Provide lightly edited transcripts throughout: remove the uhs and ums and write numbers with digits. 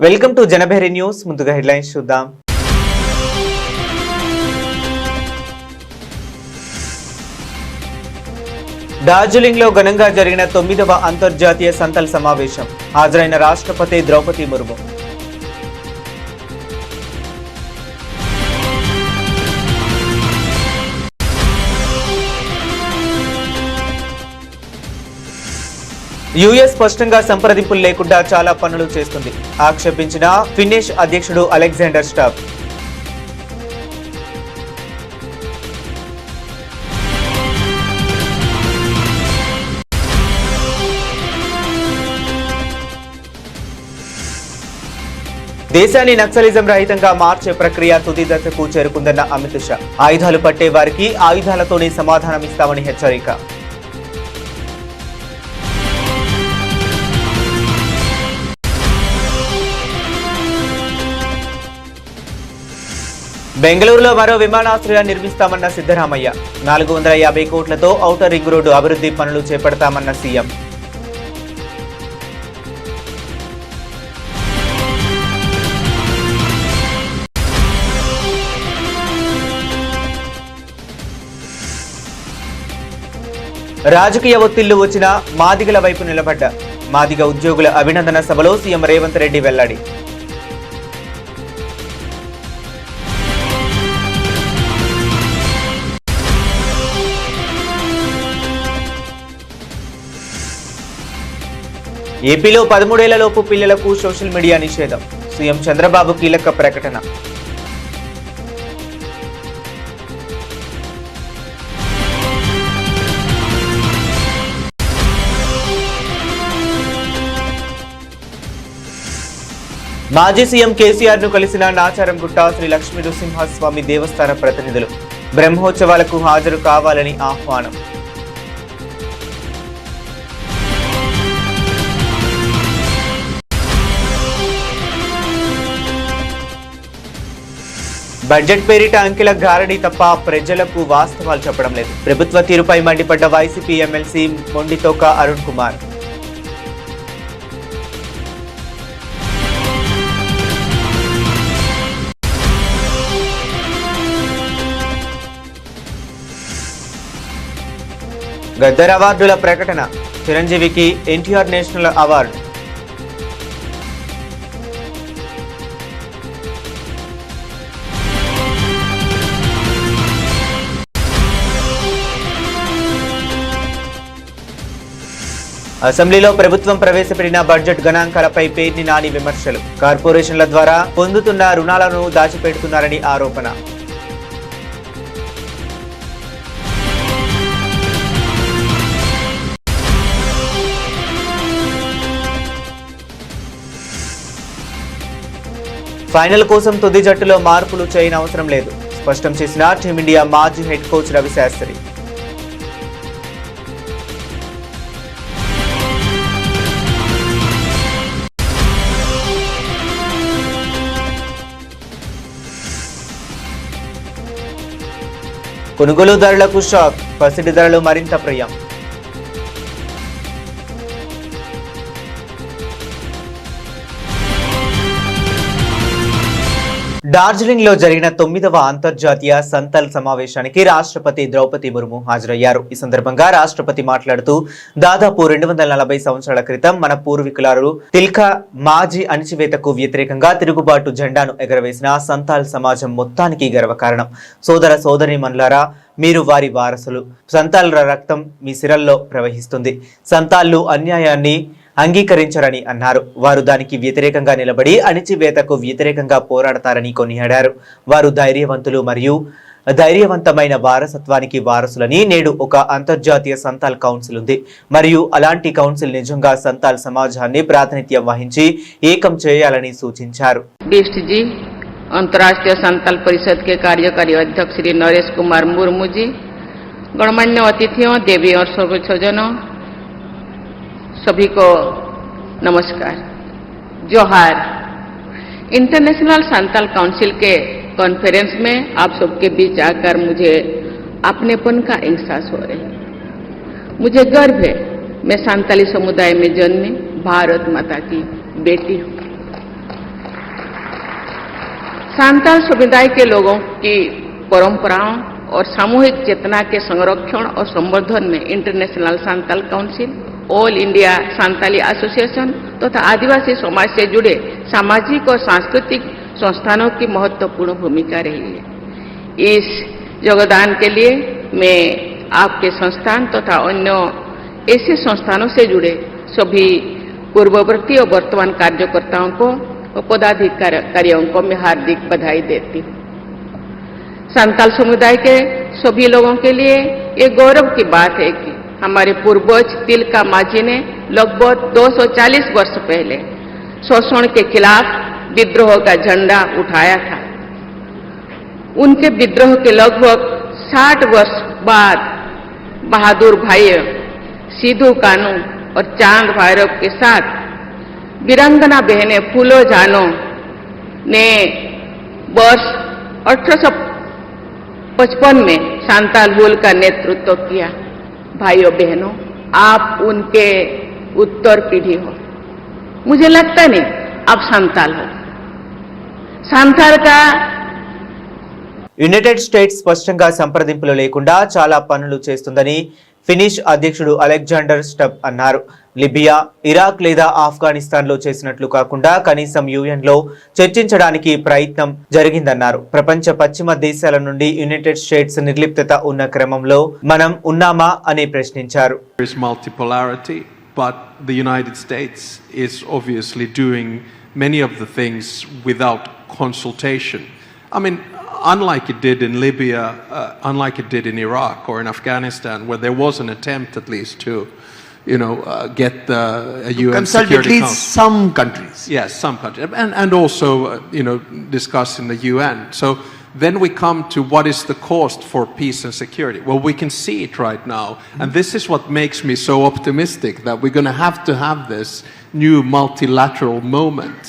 Welcome to Janabheri news. ముందుగా headlines చూద్దాం. డార్జిలింగ్ లో ఘనంగా జరిగిన 9వ అంతర్జాతీయ సంతల్ సమావేశం. హాజరైన రాష్ట్రపతి ద్రౌపది ముర్ము. యుఎస్ స్పష్టంగా సంప్రదింపులు లేకుండా చాలా పనులు చేస్తుంది ఆక్షేపించిన ఫిన్నిష్ అధ్యక్షుడు అలెగ్జాండర్ స్టాబ్. దేశాన్ని నక్సలిజం రహితంగా మార్చే ప్రక్రియ తుది దశకు చేరుకుందన్న అమిత్ షా. ఆయుధాలు పట్టే వారికి ఆయుధాలతోనే సమాధానమిస్తామని హెచ్చరిక. బెంగళూరులో మరో విమానాశ్రయాన్ని నిర్మిస్తామన్న సిద్ధరామయ్య. 450 కోట్లతో ఔటర్ రింగ్ రోడ్డు అభివృద్ధి పనులు చేపడతామన్న సీఎం. రాజకీయ ఒత్తిళ్లు వచ్చినా మాదిగల వైపు నిలబడ్డ మాదిగ ఉద్యోగుల అభినందన సభలో సీఎం రేవంత్ రెడ్డి వెల్లడి. ఏపీలో 13 ఏళ్లలోపు పిల్లలకు సోషల్ మీడియా నిషేధం. సీఎం చంద్రబాబు కీలక ప్రకటన. మాజీ సీఎం కేసీఆర్ ను కలిసిన నాచారంగుట్ట శ్రీ లక్ష్మీ నృసింహస్వామి దేవస్థాన ప్రతినిధులు. బ్రహ్మోత్సవాలకు హాజరు కావాలని ఆహ్వానం. బడ్జెట్ పేరిట అంకెల గారడీ తప్ప ప్రజలకు వాస్తవాలు చెప్పడం లేదు. ప్రభుత్వ తీరుపై మండిపడ్డ వైసీపీ ఎమ్మెల్సీ మొండితోక అరుణ్ కుమార్. గద్దర్ అవార్డుల ప్రకటన. చిరంజీవికి ఎన్టీఆర్ నేషనల్ అవార్డు. అసెంబ్లీలో ప్రభుత్వం ప్రవేశపెట్టిన బడ్జెట్ గణాంకాలపై పేర్ని నాని విమర్శలు. కార్పొరేషన్ల ద్వారా పొందుతున్న రుణాలను దాచిపెడుతున్నారని ఆరోపణ. ఫైనల్ కోసం తుది జట్టులో మార్పులు చేయనవసరం లేదు స్పష్టం చేసిన టీమిండియా మాజీ హెడ్ కోచ్ రవి శాస్త్రి. కొనుగోలుదారులకు షాక్. పసిడి ధరలు మరింత ప్రియం. డార్జిలింగ్ లో జరిగిన 9వ అంతర్జాతీయ సంతల్ సమావేశానికి రాష్ట్రపతి ద్రౌపది ముర్ము హాజరయ్యారు. ఈ సందర్భంగా రాష్ట్రపతి మాట్లాడుతూ దాదాపు 240 సంవత్సరాల క్రితం మన పూర్వీకులారు తిల్కా మాజీ అణిచివేతకు వ్యతిరేకంగా తిరుగుబాటు జెండాను ఎగరవేసిన సంతాల్ సమాజం మొత్తానికి గర్వకారణం. సోదర సోదరీమణులారా, మీరు వారి వారసులు. సంతాళ్ల రక్తం మీ సిరల్లో ప్రవహిస్తుంది. సంతాళ్లు అన్యాయాన్ని అంగీకరించరని అన్నారు. వారు దానికి వ్యతిరేకంగా నిలబడి అణిచివేతకు వ్యతిరేకంగా పోరాడతారని కొనియాడారు. వారు ధైర్యవంతులు మరియు ధైర్యవంతమైన వారసత్వానికి వారసులని. నేడు ఒక అంతర్జాతీయ సంతాల్ కౌన్సిల్ ఉంది మరియు అలాంటి కౌన్సిల్ నిజంగా సంతాల్ సమాజాన్ని ప్రాతినిధ్యం వహించి ఏకం చేయాలని సూచించారు. अंतर्राष्ट्रीय संताल परिषद के कार्यकारी अध्यक्ष श्री नरेश कुमार मुर्मू जी, गणमान्य अतिथियों, देवी और सर्वोच्चजनों, सभी को नमस्कार, जोहार। इंटरनेशनल संताल काउंसिल के कॉन्फ्रेंस में आप सबके बीच आकर मुझे अपनेपन का एहसास हो रहा है। मुझे गर्व है, मैं संताली समुदाय में जन्मी भारत माता की बेटी हूँ। सांताल समुदाय के लोगों की परंपराओं और सामूहिक चेतना के संरक्षण और संवर्धन में international Santal council, all India Santali association तथा आदिवासी समाज से जुड़े सामाजिक और सांस्कृतिक संस्थानों की महत्वपूर्ण भूमिका रही है। इस योगदान के लिए मैं आपके संस्थान तथा अन्य ऐसे संस्थानों से जुड़े सभी पूर्ववर्ती और वर्तमान कार्यकर्ताओं को और पदाधिकारियों को मैं हार्दिक बधाई देती हूँ। संताल समुदाय के सभी लोगों के लिए ये गौरव की बात है कि हमारे पूर्वज तिलका माझी ने लगभग 240 वर्ष पहले शोषण के खिलाफ विद्रोह का झंडा उठाया था। उनके विद्रोह के लगभग 60 वर्ष बाद बहादुर भाई सिद्धू कानू और चांद भैरव के साथ वीरांगना बहने फूलो जानो ने वर्ष 1855 में सांताल हुल का नेतृत्व किया। भाइयों बहनों, आप उनके उत्तर पीढ़ी हो। मुझे लगता नहीं आप सांताल हो। सांताल का యునైటెడ్ స్టేట్స్ స్పష్టంగా సంప్రదింపులు లేకుండా చాలా పనులు చేస్తుందని ఫినిష్ అధ్యక్షుడు అలెగ్జాండర్ స్టబ్ అన్నారు. లిబియా, ఇరాక్ లేదా ఆఫ్ఘనిస్తాన్లో చేసినట్లు కాకుండా కనీసం యుఎన్లో చర్చించడానికి ప్రయత్నం జరిగిందన్నారు. ప్రపంచ పశ్చిమ దేశాల నుండి యునైటెడ్ స్టేట్స్ నిర్లిప్తత ఉన్న క్రమంలో మనం ఉన్నామా అని ప్రశ్నించారు. But the United States is obviously doing many of the things without consultation. I mean, unlike it did in Libya, unlike it did in Iraq or in Afghanistan, where there was an attempt at least to, get the UN consult Security at least Council. some countries. Yes, some countries, and also discuss in the UN. So then we come to what is the cost for peace and security. Well, we can see it right now, and this is what makes me so optimistic that we're going to have this new multilateral moment.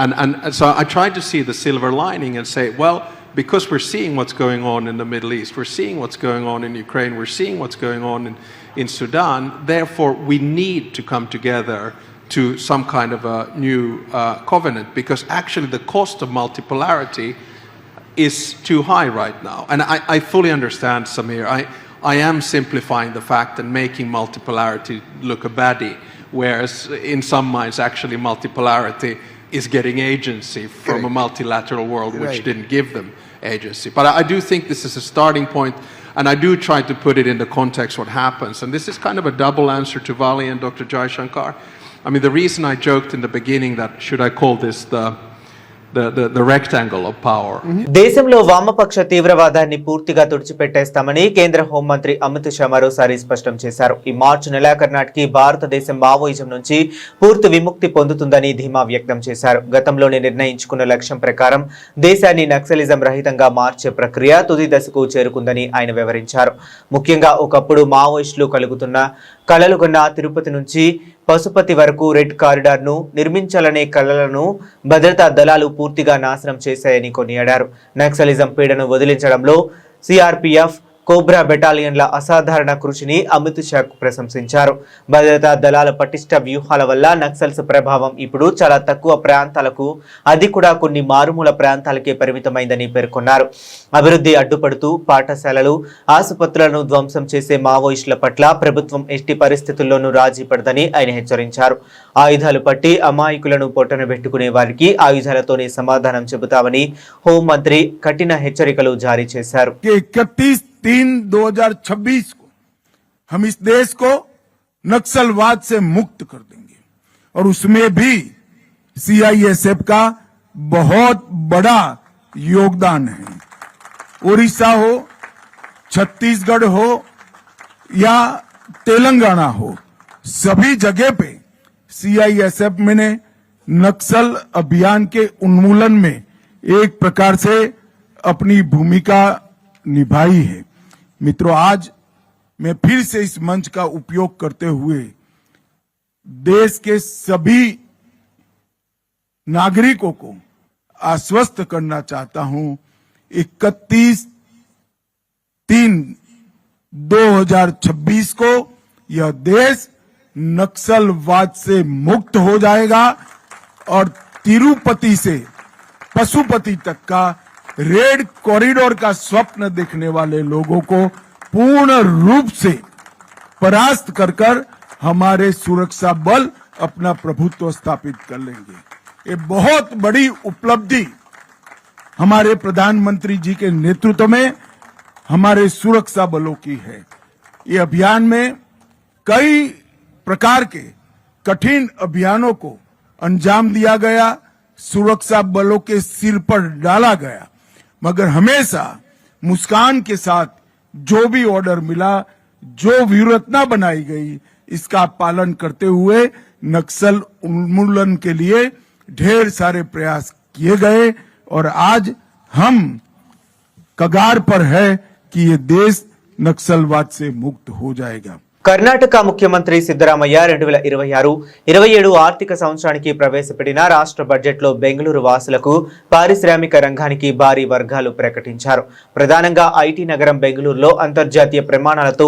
And so I try to see the silver lining and say, well, because we're seeing what's going on in the Middle East, we're seeing what's going on in Ukraine, we're seeing what's going on in Sudan, therefore we need to come together to some kind of a new covenant, because actually the cost of multipolarity is too high right now. And I fully understand, Samir. I am simplifying the fact and making multipolarity look a baddie, whereas in some minds actually multipolarity is getting agency from a multilateral world which didn't give them agency. But I do think this is a starting point, and I do try to put it in the context what happens. And this is kind of a double answer to Vali and Dr. Jai Shankar. I mean, the reason I joked in the beginning that should I call this the rectangle of power. దేశంలో వామపక్ష తీవ్రవాదాన్ని పూర్తిగా తుడిచిపెట్టేస్తామని కేంద్ర హోంమంత్రి అమిత్ షా మరోసారి స్పష్టం చేశారు. ఈ మార్చి నెలాఖరు నాటికి భారతదేశం మావోయిజం నుంచి పూర్తి విముక్తి పొందుతుందని ధీమా వ్యక్తం చేశారు. గతంలోనే నిర్ణయించుకున్న లక్ష్యం ప్రకారం దేశాన్ని నక్సలిజం రహితంగా మార్చే ప్రక్రియ తుది దశకు చేరుకుందని ఆయన వివరించారు. ముఖ్యంగా ఒకప్పుడు మావోయిస్టులు కలలుగన్న తిరుపతి నుంచి పశుపతి వరకు రెడ్ కారిడార్ ను నిర్మించాలనే కలలను భద్రతా దళాలు పూర్తిగా నాశనం చేశాయని కొనియాడారు. నక్సలిజం పీడను వదిలించడంలో సిఆర్పిఎఫ్, కోబ్రా బెటాలియన్ల అసాధారణ కృషిని అమిత్ షా ప్రశంసించారు. భద్రతా దళాల పటిష్ట వ్యూహాల వల్ల నక్సల్స్ ప్రభావం ఇప్పుడు చాలా తక్కువ ప్రాంతాలకు, అది కూడా కొన్ని మారుమూల ప్రాంతాలకే పరిమితమైందని పేర్కొన్నారు. అభివృద్ధి అడ్డుపడుతూ పాఠశాలలు, ఆసుపత్రులను ధ్వంసం చేసే మావోయిస్టుల పట్ల ప్రభుత్వం ఎట్టి పరిస్థితుల్లోనూ రాజీ పడదని ఆయన హెచ్చరించారు. ఆయుధాలు పట్టి అమాయకులను పొట్టన పెట్టుకునే వారికి ఆయుధాలతోనే సమాధానం చెబుతామని హోంమంత్రి కఠిన హెచ్చరికలు జారీ చేశారు. 31/3/2026 को हम इस देश को नक्सलवाद से मुक्त कर देंगे, और उसमें भी सीआईएसएफ का बहुत बड़ा योगदान है. उड़ीसा हो, छत्तीसगढ़ हो या तेलंगाना हो, सभी जगह पे सीआईएसएफ ने नक्सल अभियान के उन्मूलन में एक प्रकार से अपनी भूमिका निभाई है. मित्रों, आज मैं फिर से इस मंच का उपयोग करते हुए देश के सभी नागरिकों को आश्वस्त करना चाहता हूं, 31/3/2026 को यह देश नक्सलवाद से मुक्त हो जाएगा और तिरुपति से पशुपति तक का रेड कॉरिडोर का स्वप्न देखने वाले लोगों को पूर्ण रूप से परास्त कर हमारे सुरक्षा बल अपना प्रभुत्व स्थापित कर लेंगे। ये बहुत बड़ी उपलब्धि हमारे प्रधानमंत्री जी के नेतृत्व में हमारे सुरक्षा बलों की है। ये अभियान में कई प्रकार के कठिन अभियानों को अंजाम दिया गया, सुरक्षा बलों के सिर पर डाला गया, मगर हमेशा मुस्कान के साथ जो भी ऑर्डर मिला, जो व्यूहरचना बनाई गई, इसका पालन करते हुए नक्सल उन्मूलन के लिए ढेर सारे प्रयास किए गए और आज हम कगार पर है कि ये देश नक्सलवाद से मुक्त हो जाएगा। కర్ణాటక ముఖ్యమంత్రి సిద్ధరామయ్య 2026-27 ఆర్థిక సంవత్సరానికి ప్రవేశపెట్టిన రాష్ట్ర బడ్జెట్లో బెంగళూరు వాసులకు పారిశ్రామిక రంగానికి భారీ వర్గాలు ప్రకటించారు. ప్రధానంగా ఐటీ నగరం బెంగళూరులో అంతర్జాతీయ ప్రమాణాలతో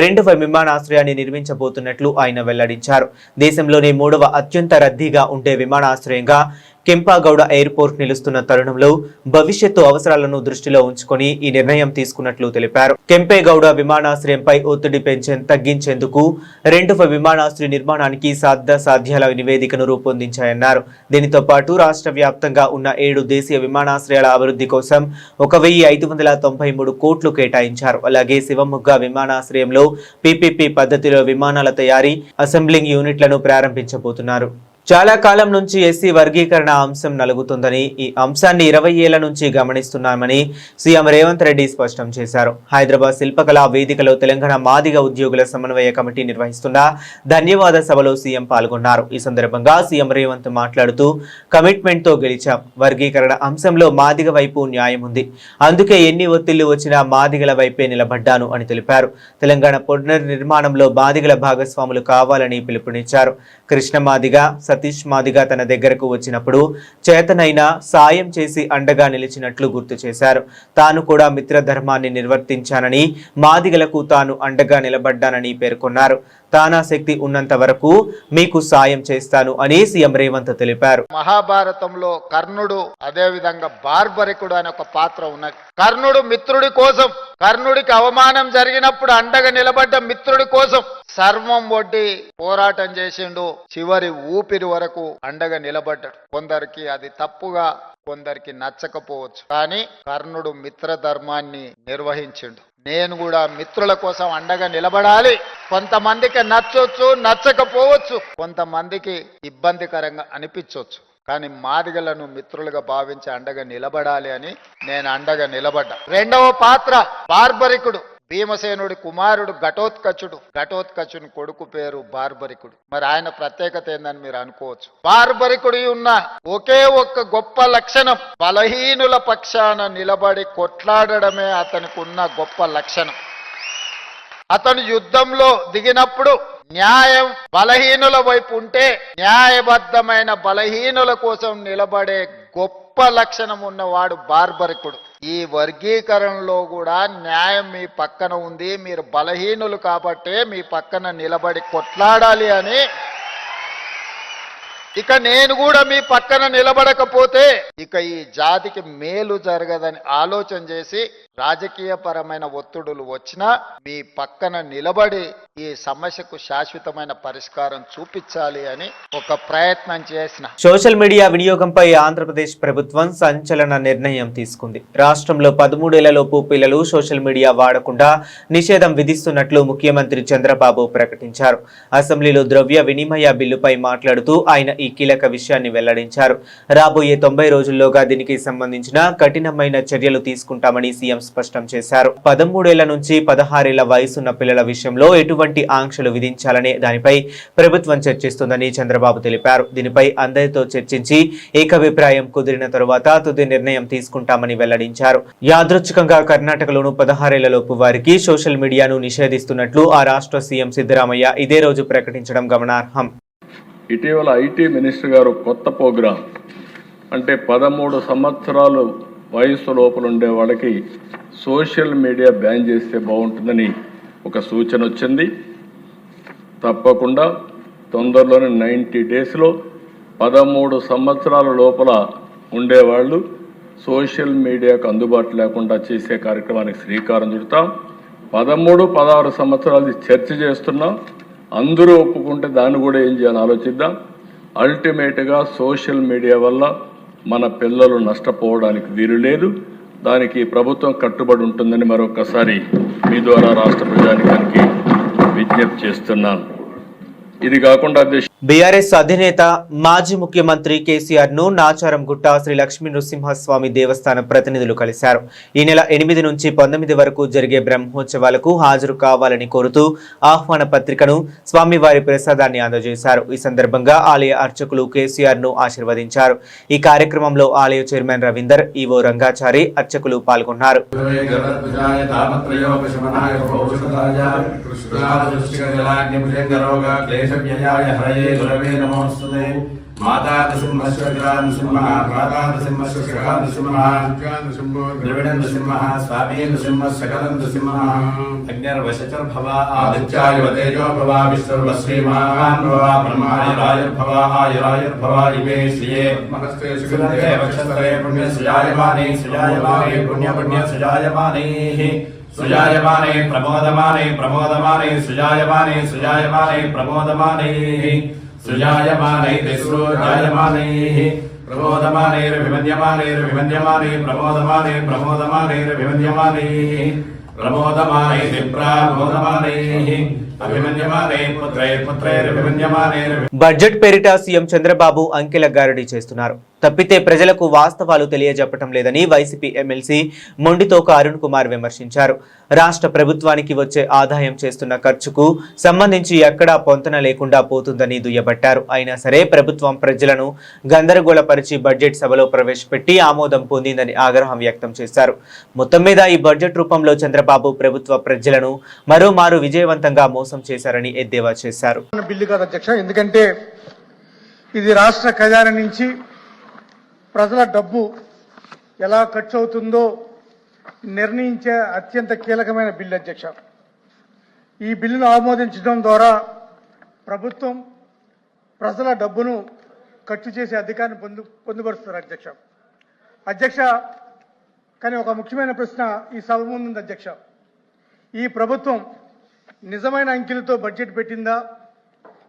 2వ విమానాశ్రయాన్ని నిర్మించబోతున్నట్లు ఆయన వెల్లడించారు. దేశంలోనే 3వ అత్యంత రద్దీగా ఉండే విమానాశ్రయంగా కెంపాగౌడ ఎయిర్పోర్ట్ నిలుస్తున్న తరుణంలో భవిష్యత్తు అవసరాలను దృష్టిలో ఉంచుకొని ఈ నిర్ణయం తీసుకున్నట్లు తెలిపారు. కెంపేగౌడ విమానాశ్రయంపై ఒత్తిడి తగ్గించేందుకు 2వ విమానాశ్రయ నిర్మాణానికి సాధ్యాల నివేదికను రూపొందించాయన్నారు. దీనితో పాటు రాష్ట్ర వ్యాప్తంగా ఉన్న 7 దేశీయ విమానాశ్రయాల అభివృద్ధి కోసం 1593 కోట్లు కేటాయించారు. అలాగే శివమొగ్గ విమానాశ్రయంలో పీపీపీ పద్ధతిలో విమానాల తయారీ, అసెంబ్లింగ్ యూనిట్లను ప్రారంభించబోతున్నారు. చాలా కాలం నుంచి ఎస్సీ వర్గీకరణ అంశం నలుగుతుందని, ఈ అంశాన్ని 20 ఏళ్ల నుంచి గమనిస్తున్నామని సీఎం రేవంత్ రెడ్డి స్పష్టం చేశారు. హైదరాబాద్ శిల్పకళా వేదికలో తెలంగాణ మాదిగ ఉద్యోగుల సమన్వయ కమిటీ నిర్వహిస్తున్న ధన్యవాద సభలో సీఎం పాల్గొన్నారు. ఈ సందర్భంగా సీఎం రేవంత్ మాట్లాడుతూ, కమిట్మెంట్ తో గెలిచాం. వర్గీకరణ అంశంలో మాదిగ వైపు న్యాయం ఉంది. అందుకే ఎన్ని ఒత్తిళ్లు వచ్చినా మాదిగల వైపే నిలబడ్డాను అని తెలిపారు. తెలంగాణ పునర్నిర్మాణంలో మాదిగల భాగస్వాములు కావాలని పిలుపునిచ్చారు. కృష్ణ మాదిగ, సతీష్ మాదిగ తన దగ్గరకు వచ్చినప్పుడు చేతనైనా సాయం చేసి అండగా నిలిచినట్లు గుర్తు చేశారు. తాను కూడా మిత్రధర్మాన్ని నిర్వర్తించానని, మాదిగలకు తాను అండగా నిలబడ్డానని పేర్కొన్నారు. తానా శక్తి ఉన్నంత వరకు మీకు సాయం చేస్తాను అని సీఎం రేవంత్ తెలిపారు. మహాభారతంలో కర్ణుడు, అదే విధంగా బార్బరికుడు అనే ఒక పాత్ర ఉన్నది. కర్ణుడు మిత్రుడి కోసం, కర్ణుడికి అవమానం జరిగినప్పుడు అండగా నిలబడ్డ మిత్రుడి కోసం సర్వం ఒడ్డి పోరాటం చేసిండు. చివరి ఊపిరి వరకు అండగా నిలబడ్డాడు. కొందరికి అది తప్పుగా, కొందరికి నచ్చకపోవచ్చు, కానీ కర్ణుడు మిత్రధర్మాన్ని నిర్వహించిండు. నేను కూడా మిత్రుల కోసం అండగా నిలబడాలి. కొంతమందికి నచ్చొచ్చు, నచ్చకపోవచ్చు, కొంతమందికి ఇబ్బందికరంగా అనిపించవచ్చు, కానీ మాదిగలను మిత్రులుగా భావించి అండగా నిలబడాలి అని నేను అండగా నిలబడ్డా. 2వ పాత్ర బార్బరికుడు, భీమసేనుడి కుమారుడు ఘటోత్కచుడు. ఘటోత్కచుని కొడుకు పేరు బార్బరికుడు. మరి ఆయన ప్రత్యేకత ఏందని మీరు అనుకోవచ్చు. బార్బరికుడి ఉన్న ఒకే ఒక్క గొప్ప లక్షణం, బలహీనుల పక్షాన నిలబడి కొట్లాడడమే అతనికి ఉన్న గొప్ప లక్షణం. అతను యుద్ధంలో దిగినప్పుడు న్యాయం బలహీనుల వైపు ఉంటే, న్యాయబద్ధమైన బలహీనుల కోసం నిలబడే గొప్ప లక్షణం ఉన్నవాడు బార్బరికుడు. ఈ వర్గీకరణలో కూడా న్యాయం మీ పక్కన ఉంది, మీరు బలహీనులు కాబట్టే మీ పక్కన నిలబడి కొట్లాడాలి అని. ఇక నేను కూడా మీ పక్కన నిలబడకపోతే ఇక ఈ జాతికి మేలు జరగదని ఆలోచన చేసి రాజకీయ పరమైన ఒత్తిడులు వచ్చినా మీ పక్కన నిలబడి ఈ సమస్యకు శాశ్వతమైన పరిష్కారం చూపించాలి అని ఒక ప్రయత్నం చేసిన. సోషల్ మీడియా వినియోగంపై ఆంధ్రప్రదేశ్ ప్రభుత్వం సంచలన నిర్ణయం తీసుకుంది. రాష్ట్రంలో 13 ఏళ్లలోపు పిల్లలు సోషల్ మీడియా వాడకుండా నిషేధం విధిస్తున్నట్లు ముఖ్యమంత్రి చంద్రబాబు ప్రకటించారు. అసెంబ్లీలో ద్రవ్య వినిమయ బిల్లుపై మాట్లాడుతూ ఆయన ఈ కీలక విషయాన్ని వెల్లడించారు. రాబోయే 90 రోజుల్లోగా దీనికి సంబంధించిన కఠినమైన చర్యలు తీసుకుంటామని సీఎం స్పష్టం చేశారు. 13 ఏళ్ల నుంచి 16 ఏళ్ల వయసున్న పిల్లల విషయంలో ఎటువంటి ఆంక్షలు విధించాలనే దానిపై ప్రభుత్వం చర్చిస్తుందని చంద్రబాబు తెలిపారు. దీనిపై అందరితో చర్చించి ఏకాభిప్రాయం కుదిరిన తరువాత తుది నిర్ణయం తీసుకుంటామని వెల్లడించారు. యాదృచ్ఛికంగా కర్ణాటకలోను 16 ఏళ్లలోపు వారికి సోషల్ మీడియాను నిషేధిస్తున్నట్లు ఆ రాష్ట్ర సీఎం సిద్ధరామయ్య ఇదే రోజు ప్రకటించడం గమనార్హం. ఇటీవల ఐటీ మినిస్టర్ గారు కొత్త ప్రోగ్రాం, అంటే 13 సంవత్సరాలు వయసు లోపల ఉండే వాళ్ళకి సోషల్ మీడియా బ్యాన్ చేస్తే బాగుంటుందని ఒక సూచన వచ్చింది. తప్పకుండా తొందరలోనే 90 డేస్లో 13 సంవత్సరాల లోపల ఉండేవాళ్ళు సోషల్ మీడియాకు అందుబాటు లేకుండా చేసే కార్యక్రమానికి శ్రీకారం చుడతాం. 13, 16 సంవత్సరాలు చర్చ చేస్తున్నాం. అందరూ ఒప్పుకుంటే దాన్ని కూడా ఏం చేయాలని ఆలోచిద్దాం. అల్టిమేట్గా సోషల్ మీడియా వల్ల మన పిల్లలు నష్టపోవడానికి వీలు లేదు. దానికి ప్రభుత్వం కట్టుబడి ఉంటుందని మరొకసారి మీ ద్వారా రాష్ట్ర ప్రజానికానికి విజ్ఞప్తి చేస్తున్నాను. ఇది కాకుండా బీఆర్ఎస్ అధినేత మాజీ ముఖ్యమంత్రి కేసీఆర్ ను నాచారం గుట్ట శ్రీ లక్ష్మీ నృసింహస్వామి దేవస్థానం ప్రతినిధులు కలిశారు. ఈ నెల 8 నుంచి 19 వరకు జరిగే బ్రహ్మోత్సవాలకు హాజరు కావాలని కోరుతూ ఆహ్వాన పత్రికను స్వామివారి ప్రసాదాన్ని అందజేశారు. ఈ సందర్భంగా ఆలయ అర్చకులు కేసీఆర్ ను ఆశీర్వదించారు. ఈ కార్యక్రమంలో ఆలయ చైర్మన్ రవీందర్, ఈవో రంగాచారి, అర్చకులు పాల్గొన్నారు. गुरवे नमोस्तुते माता नृसिंहस्य नृसिंहः भ्राता नृसिंहस्य नृसिंहः द्रविण नृसिंहः स्वामी नृसिंहः सकलं नृसिंहः अग्निर्वशचर्भव आदित्याय तेजो भव विश्वश्रीमान् भव ब्रह्मायुरायुर्भव आयुरायुर्भव इमे श्रिये नमस्ते सुगन्धे वक्षस्थे पुण्य सुजायमाने पुण्य पुण्य सुजायमाने सुजायमाने प्रमोदमाने प्रमोदमाने सुजायमाने सुजायमाने प्रमोदमाने सुजायमाने तिस्रोजायमाने प्रमोदमाने विमन्यमाने प्रमोदमाने प्रमोदमाने विमन्यमाने प्रमोदमाने विप्रामोदमाने బడ్జెట్ పేరిట సీఎం చంద్రబాబు అంకెల గారడీ చేస్తున్నారు. తప్పితే ప్రజలకు వాస్తవాలు తెలియజెప్పటం లేదని వైసీపీ ఎమ్మెల్సీ మొండితోక అరుణ్ కుమార్ విమర్శించారు. రాష్ట్ర ప్రభుత్వానికి వచ్చే ఆదాయం చేస్తున్న ఖర్చుకు సంబంధించి ఎక్కడా పొంతన లేకుండా పోతుందని దుయ్యబట్టారు. అయినా సరే ప్రభుత్వం ప్రజలను గందరగోళపరిచి బడ్జెట్ సభలో ప్రవేశపెట్టి ఆమోదం పొందిందని ఆగ్రహం వ్యక్తం చేశారు. మొత్తం మీద ఈ బడ్జెట్ రూపంలో చంద్రబాబు ప్రభుత్వ ప్రజలను మరోమారు విజయవంతంగా మోసం చేశారని ఎద్దేవా చేశారు. బిల్లు కాదు అధ్యక్ష, ఎందుకంటే ఇది రాష్ట్ర ఖజానా నుంచి ప్రజల డబ్బు ఎలా ఖర్చు అవుతుందో నిర్ణయించే అత్యంత కీలకమైన బిల్లు అధ్యక్ష. ఈ బిల్లును ఆమోదించడం ద్వారా ప్రభుత్వం ప్రజల డబ్బును ఖర్చు చేసే అధికారాన్ని పొందుపరుస్తారు అధ్యక్ష. కానీ ఒక ముఖ్యమైన ప్రశ్న ఈ సభ ముందుంది అధ్యక్ష. ఈ ప్రభుత్వం నిజమైన అంకెలతో బడ్జెట్ పెట్టిందా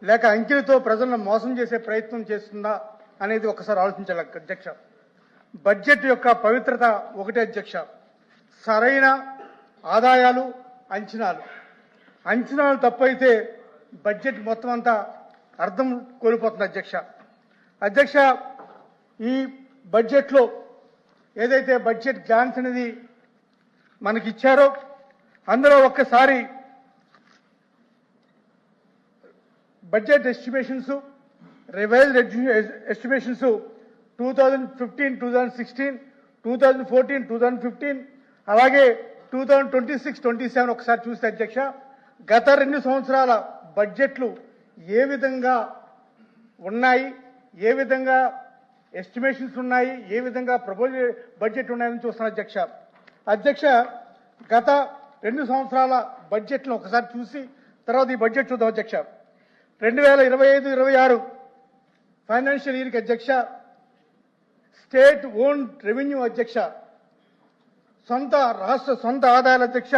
లేక అంకెలతో ప్రజలను మోసం చేసే ప్రయత్నం చేస్తుందా అనేది ఒకసారి ఆలోచించాలి అధ్యక్ష. బడ్జెట్ యొక్క పవిత్రత ఒకటే అధ్యక్ష, సరైన ఆదాయాలు అంచనాలు తప్పైతే బడ్జెట్ మొత్తం అంతా అర్థం కోల్పోతుంది అధ్యక్ష. ఈ బడ్జెట్లో ఏదైతే బడ్జెట్ గ్రాంట్స్ అనేది మనకి ఇచ్చారో అందులో ఒక్కసారి బడ్జెట్ ఎస్టిమేషన్స్, రివైజ్డ్ ఎస్టిమేషన్స్ 2015, 2016, 2014, 2015 అలాగే 2026-27 ఒకసారి చూస్తే అధ్యక్ష గత 2 సంవత్సరాల బడ్జెట్లు ఏ విధంగా ఉన్నాయి, ఏ విధంగా ఎస్టిమేషన్స్ ఉన్నాయి, ఏ విధంగా ప్రపోజల్ బడ్జెట్ ఉన్నాయని చూస్తున్నాం అధ్యక్ష. గత 2 సంవత్సరాల బడ్జెట్లను ఒకసారి చూసి తర్వాత ఈ బడ్జెట్ చూద్దాం అధ్యక్ష. 2025-26 ఫైనాన్షియల్ ఇయర్కి అధ్యక్ష స్టేట్ ఓన్ రెవెన్యూ అధ్యక్ష రాష్ట్ర సొంత ఆదాయాల అధ్యక్ష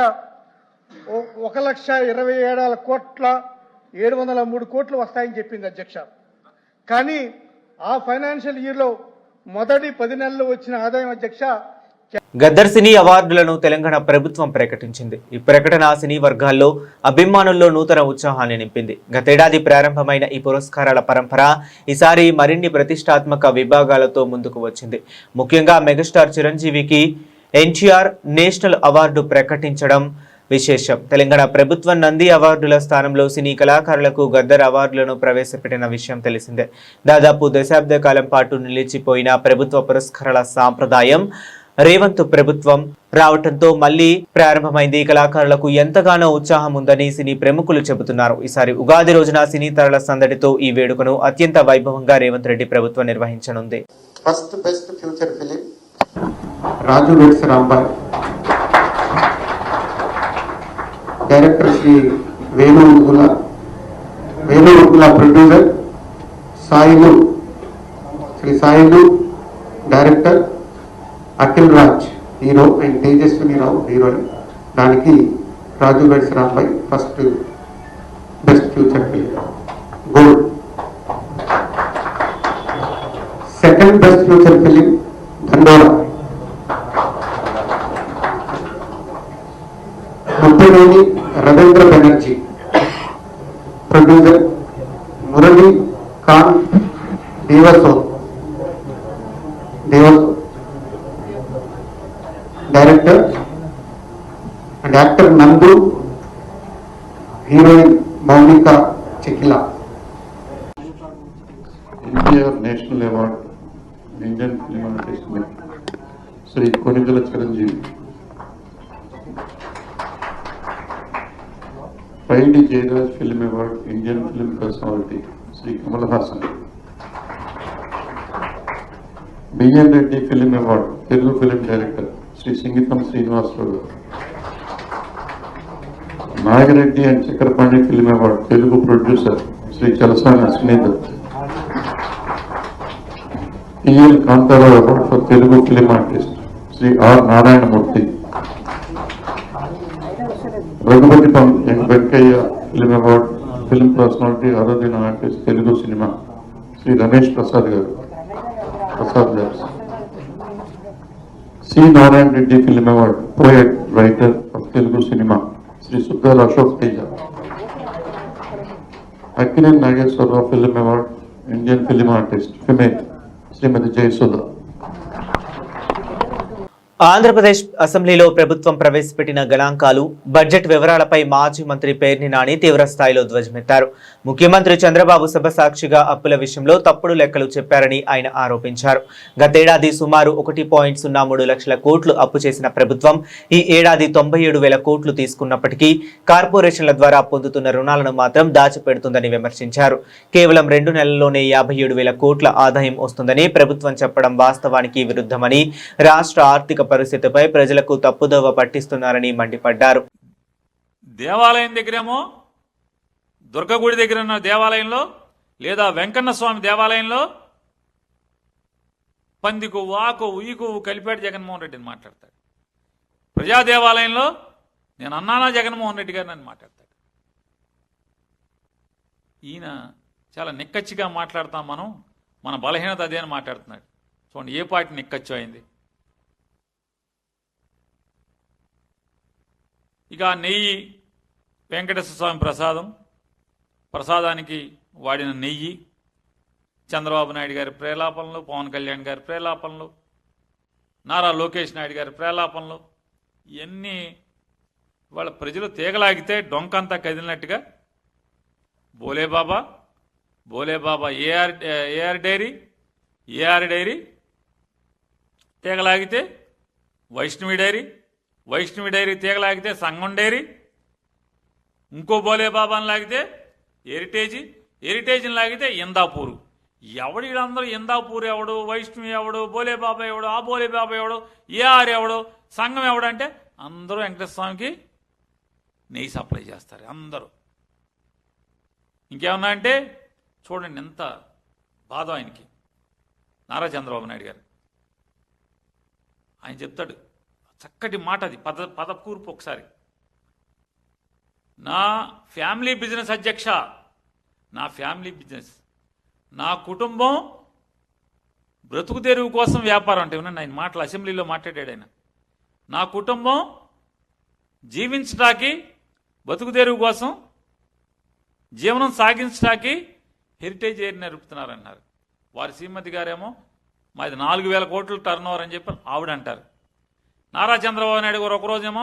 1,27,703 కోట్లు వస్తాయని చెప్పింది అధ్యక్ష. కానీ ఆ ఫైనాన్షియల్ ఇయర్లో మొదటి 10 నెలలు వచ్చిన ఆదాయం అధ్యక్ష గద్దర్ సినీ అవార్డులను తెలంగాణ ప్రభుత్వం ప్రకటించింది. ఈ ప్రకటన సినీ వర్గాల్లో అభిమానుల్లో నూతన ఉత్సాహాన్ని నింపింది. గతేడాది ప్రారంభమైన ఈ పురస్కారాల పరంపర ఈసారి మరిన్ని ప్రతిష్టాత్మక విభాగాలతో ముందుకు వచ్చింది. ముఖ్యంగా మెగాస్టార్ చిరంజీవికి ఎన్టీఆర్ నేషనల్ అవార్డు ప్రకటించడం విశేషం. తెలంగాణ ప్రభుత్వం నంది అవార్డుల స్థానంలో సినీ కళాకారులకు గద్దర్ అవార్డులను ప్రవేశపెట్టిన విషయం తెలిసిందే. దాదాపు దశాబ్ద కాలం పాటు నిలిచిపోయిన ప్రభుత్వ పురస్కారాల సాంప్రదాయం రేవంత్ ప్రభుత్వం రావటంతో మళ్లీ ప్రారంభమైంది. కళాకారులకు ఎంతగానో ఉత్సాహం ఉందని సినీ ప్రముఖులు చెబుతున్నారు. ఈసారి ఉగాది రోజున సినీ తరల సందడితో ఈ వేడుకను అత్యంత వైభవంగా రేవంత్ రెడ్డి ప్రభుత్వం నిర్వహించనుంది. First best feature film Raju weds Rambai, director Shri Venu Udugula, producer Shri Sailu, director Akhil Raj hero and Tejaswini Rao heroine. దానికి Raju weds Rambai first best feature film gold. Second best feature film Dandora. Muppaneni Ravindra Banerjee. Producer Murali Khan Devaso. Director and actor Nandu. Heroine Mounika Chekila. NTR national award Indian film artist Shri Konidela Chiranjeevi. Paidi Jayaraj film award Indian film personality Shri Kamal Haasan. BN Reddy film award Telugu film director Shri Singeetam Srinivasarao garu. Nagireddy and Chakrapani film award Telugu producer Shri Chalasani Ashwini Dutt. TL Kantharao award for Telugu film artist Shri R Narayanamurthy. Raghupathi Venkaiah film award film personality అరుదైన artist Telugu cinema Shri Ramesh Prasad garu. C Narayana Reddy film award poet writer of Telugu cinema Shri Suddala Ashok Teja. Akkineni Nageswararao film award Indian film artist female శ్రీమతి జయసుధ. ఆంధ్రప్రదేశ్ అసెంబ్లీలో ప్రభుత్వం ప్రవేశపెట్టిన గణాంకాలు, budget వివరాలపై మాజీ మంత్రి పేర్ని నాని తీవ్ర స్థాయిలో ధ్వజమెత్తారు. ముఖ్యమంత్రి చంద్రబాబు సభ సాక్షిగా అప్పుల విషయంలో తప్పుడు లెక్కలు చెప్పారని ఆయన ఆరోపించారు. గతేడాది సుమారు 1.03 లక్షల కోట్లు అప్పు చేసిన ప్రభుత్వం ఈ ఏడాది 97,000 కోట్లు తీసుకున్నప్పటికీ కార్పొరేషన్ల ద్వారా పొందుతున్న రుణాలను మాత్రం దాచిపెడుతుందని విమర్శించారు. కేవలం 2 నెలల్లోనే 57,000 కోట్ల ఆదాయం వస్తుందని ప్రభుత్వం చెప్పడం వాస్తవానికి విరుద్ధమని, రాష్ట్ర ఆర్థిక పరిస్థితిపై ప్రజలకు తప్పుదోవ పట్టిస్తున్నారని మండిపడ్డారు. దేవాలయం దగ్గరేమో దుర్గగుడి దగ్గర ఉన్న దేవాలయంలో లేదా వెంకన్న స్వామి దేవాలయంలో పందికు వాకు ఉయ్యకు కలిపాడు జగన్మోహన్ రెడ్డి అని మాట్లాడతాడు. ప్రజా దేవాలయంలో నేను అన్నానా జగన్మోహన్ రెడ్డి గారిని అని మాట్లాడతాడు. ఈయన చాలా నిక్కచ్చిగా మాట్లాడతాం, మన బలహీనత అదే అని మాట్లాడుతున్నాడు. చూడండి ఏ పార్టీ నిక్కచ్చు అయింది. ఇక నెయ్యి వెంకటేశ్వర స్వామి ప్రసాదానికి వాడిన నెయ్యి, చంద్రబాబు నాయుడు గారి ప్రేలాపనలు, పవన్ కళ్యాణ్ గారి ప్రేలాపనలు, నారా లోకేష్ నాయుడు గారి ప్రేలాపనలు, ఇవన్నీ వాళ్ళ ప్రజలు తీగలాగితే డొంకంతా కదిలినట్టుగా బోలేబాబా ఏఆర్ డైరీ తీగలాగితే వైష్ణవి డైరీ తీగలాగితే సంగం డైరీ, ఇంకో బోలేబాబాని లాగితే హెరిటేజ్ని లాగితే ఇందాపూరు. ఎవడు వీళ్ళందరూ ఇందాపూర్ ఎవడు, వైష్ణవి ఎవడు, బోలేబాబా ఎవడు, ఆ బోలేబాబా ఎవడు, ఏఆర్ ఎవడు, సంఘం ఎవడంటే అందరూ వెంకటేశ్వర స్వామికి నెయ్యి సప్లై చేస్తారు అందరూ. ఇంకేమన్నా అంటే చూడండి ఎంత బాధ ఆయనకి. నారా చంద్రబాబు నాయుడు గారు ఆయన చెప్తాడు చక్కటి మాట, అది పదకూర్పు ఒకసారి. నా ఫ్యామిలీ బిజినెస్ అధ్యక్ష, నా ఫ్యామిలీ బిజినెస్, నా కుటుంబం బ్రతుకు తెరువు కోసం వ్యాపారం అంటే వినండి ఆయన మాటలు అసెంబ్లీలో మాట్లాడాడు ఆయన. నా కుటుంబం జీవించడానికి బతుకు తెరువు కోసం జీవనం సాగించడానికి హెరిటేజ్ ఎయిర్ నడుపుతున్నారన్నారు. వారి శ్రీమతి గారేమో మాది 4,000 కోట్లు టర్న్ ఓవర్ అని చెప్పి ఆవిడ అంటారు. నారా చంద్రబాబు నాయుడు గారు ఒకరోజేమో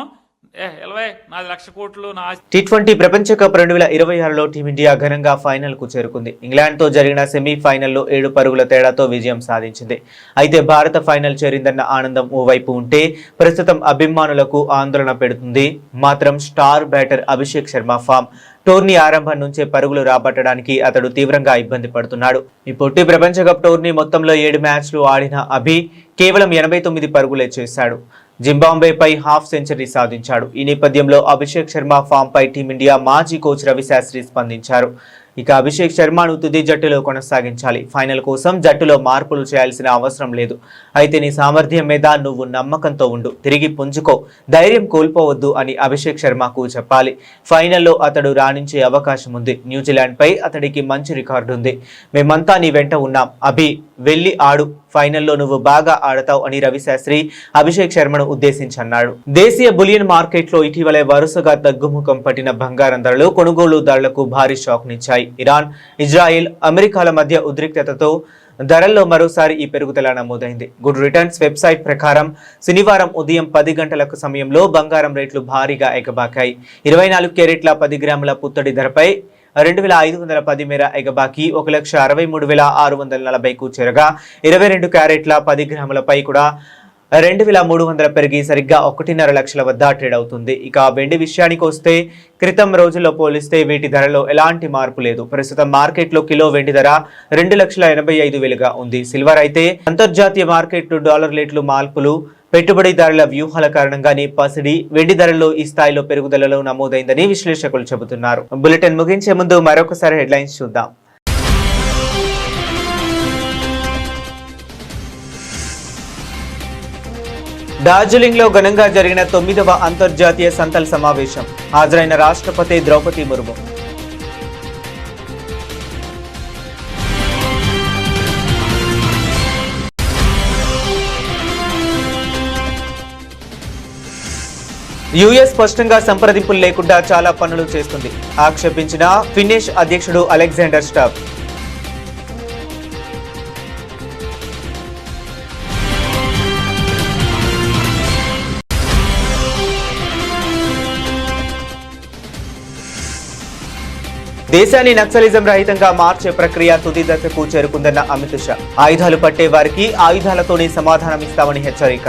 నాది 1,00,000 కోట్లు నా. T20 ప్రపంచ కప్ 2026లో టీమిండియా ఘనంగా ఫైనల్ కు చేరుకుంది. ఇంగ్లాండ్ తో జరిగిన సెమీఫైనల్లో 7 పరుగుల తేడాతో విజయం సాధించింది. అయితే భారత ఫైనల్ చేరిందన్న ఆనందం ఓవైపు ఉంటే ప్రస్తుతం అభిమానులకు ఆందోళన పెడుతుంది మాత్రం star batter Abhishek Sharma form. Tourney ఆరంభం నుంచే పరుగులు రాబట్టడానికి అతడు తీవ్రంగా ఇబ్బంది పడుతున్నాడు. ఈ పొట్టి ప్రపంచ కప్ టోర్నీ మొత్తంలో 7 మ్యాచ్లు ఆడిన అభి కేవలం 89 పరుగులే చేశాడు. జింబాబ్వేపై హాఫ్ సెంచరీ సాధించాడు. ఈ నేపథ్యంలో అభిషేక్ శర్మ ఫామ్ పై టీమిండియా మాజీ కోచ్ రవి శాస్త్రి స్పందించారు. ఇక అభిషేక్ శర్మను తుది జట్టులో కొనసాగించాలి. ఫైనల్ కోసం జట్టులో మార్పులు చేయాల్సిన అవసరం లేదు. అయితే నీ సామర్థ్యం మీద నువ్వు నమ్మకంతో ఉండు, తిరిగి పుంజుకో, ధైర్యం కోల్పోవద్దు అని అభిషేక్ శర్మకు చెప్పాలి. ఫైనల్లో అతడు రాణించే అవకాశం ఉంది. న్యూజిలాండ్ పై అతడికి మంచి రికార్డు ఉంది. మేమంతా నీ వెంట ఉన్నాం. అభి వెళ్లి ఆడు, ఫైనల్లో నువ్వు బాగా ఆడతావు అని రవిశాస్త్రి అభిషేక్ శర్మను ఉద్దేశించి అన్నాడు. దేశీయ బులియన్ మార్కెట్లో ఇటీవలే వరుసగా తగ్గుముఖం పట్టిన బంగారం ధరలు కొనుగోలుదారులకు భారీ షాక్ నిచ్చాయి. ఇరాన్, ఇజ్రాయెల్, అమెరికాల మధ్య ఉద్రిక్తతతో ధరల్లో మరోసారి ఈ పెరుగుదల నమోదైంది. గుడ్ రిటర్న్స్ వెబ్సైట్ ప్రకారం శనివారం ఉదయం 10 గంటలకు సమయంలో బంగారం రేట్లు భారీగా ఎగబాకాయి. 24 క్యారెట్ల 10 గ్రాముల పుత్తడి ధరపై 2510 మేర ఎగబాకి 1,63,640కు చేరగా 22 క్యారెట్ల 10 గ్రాములపై కూడా 2,300 పెరిగి సరిగ్గా 1.5 లక్షల వద్ద ట్రేడ్ అవుతుంది. ఇక వెండి విషయానికి వస్తే క్రితం రోజుల్లో పోలిస్తే వీటి ధరలో ఎలాంటి మార్పు లేదు. ప్రస్తుతం మార్కెట్లో కిలో వెండి ధర 2,85,000గా ఉంది. సిల్వర్ అయితే అంతర్జాతీయ మార్కెట్ డాలర్ రేట్లు మార్పులు, పెట్టుబడిదారుల వ్యూహాల కారణంగానే పసిడి, వెండి ధరల్లో ఈ స్థాయిలో పెరుగుదలలో నమోదైందని విశ్లేషకులు చెబుతున్నారు. బులెటిన్ ముగించే ముందు మరొకసారి హెడ్లైన్స్ చూద్దాం. డార్జిలింగ్ లో ఘనంగా జరిగిన 9వ అంతర్జాతీయ సంతల్ సమావేశం. హాజరైన రాష్ట్రపతి ద్రౌపది ముర్ము. యుఎస్ స్పష్టంగా సంప్రదింపులు లేకుండా చాలా పనులు చేస్తుంది, ఆక్షేపించిన ఫిన్నిష్ అధ్యక్షుడు అలెగ్జాండర్ స్టాబ్. దేశాన్ని నక్సలిజం రహితంగా మార్చే ప్రక్రియ తుది దశకు చేరుకుందన్న అమిత్ షా. ఆయుధాలు పట్టే వారికి ఆయుధాలతోనే సమాధానం ఇస్తామని హెచ్చరిక.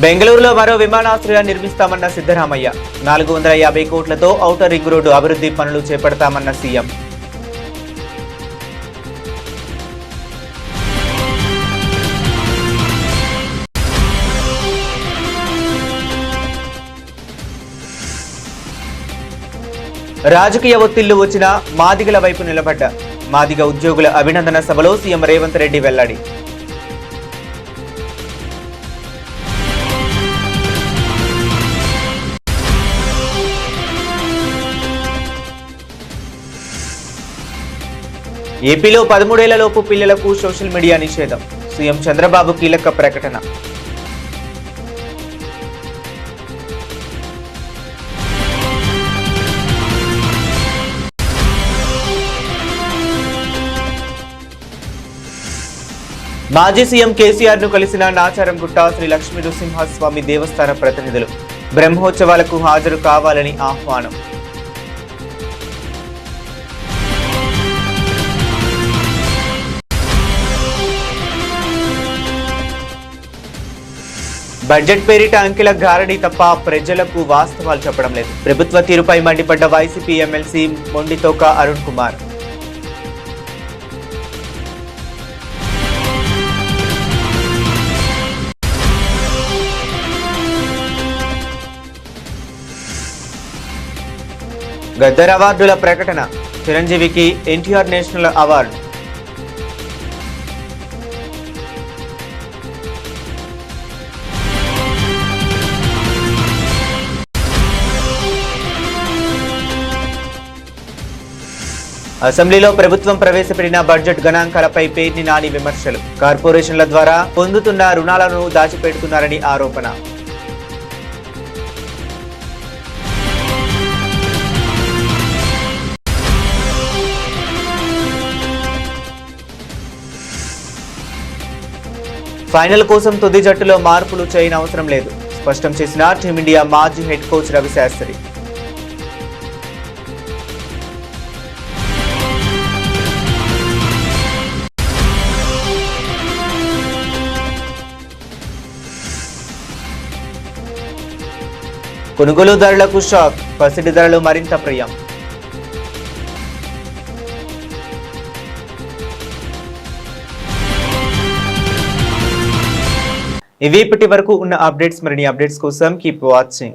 బెంగళూరులో మరో విమానాశ్రయాన్ని నిర్మిస్తామన్న సిద్ధరామయ్య. 450 కోట్లతో ఔటర్ రింగ్ రోడ్డు అభివృద్ధి పనులు చేపడతామన్న సీఎం. రాజకీయ ఒత్తిళ్లు వచ్చినా మాదిగల వైపు నిలబడ్డ మాదిగ ఉద్యోగుల అభినందన సభలో సీఎం రేవంత్ రెడ్డి వెల్లడి. ఏపీలో 13 ఏళ్లలోపు పిల్లలకు సోషల్ మీడియా నిషేధం. సీఎం చంద్రబాబు కీలక ప్రకటన. మాజీ సీఎం కేసీఆర్ ను కలిసిన నాచారంగుట్ట శ్రీ లక్ష్మీ నృసింహస్వామి దేవస్థాన ప్రతినిధులు. బ్రహ్మోత్సవాలకు హాజరు కావాలని ఆహ్వానం. బడ్జెట్ పేరిట అంకెల గారడీ తప్ప ప్రజలకు వాస్తవాలు చెప్పడం లేదు. ప్రభుత్వ తీరుపై మండిపడ్డ వైసీపీ ఎమ్మెల్సీ మొండితోక అరుణ్ కుమార్. గద్దర్ అవార్డుల ప్రకటన. చిరంజీవికి ఎన్టీఆర్ నేషనల్ అవార్డు. అసెంబ్లీలో ప్రభుత్వం ప్రవేశపెట్టిన బడ్జెట్ గణాంకాలపై పేర్ని నాని విమర్శలు. కార్పొరేషన్ల ద్వారా పొందుతున్న రుణాలను దాచిపెడుతున్నారని ఆరోపణ. ఫైనల్ కోసం తుది జట్టులో మార్పులు చేయనవసరం లేదు, స్పష్టం చేసిన టీమిండియా మాజీ హెడ్ కోచ్ రవిశాస్త్రి. కొనుగోలుదారులకు షాక్. పసిడి ధరలు మరింత ప్రియం. ఇవి ఇప్పటి వరకు ఉన్న అప్డేట్స్. మరిన్ని అప్డేట్స్ కోసం కీప్ వాచింగ్.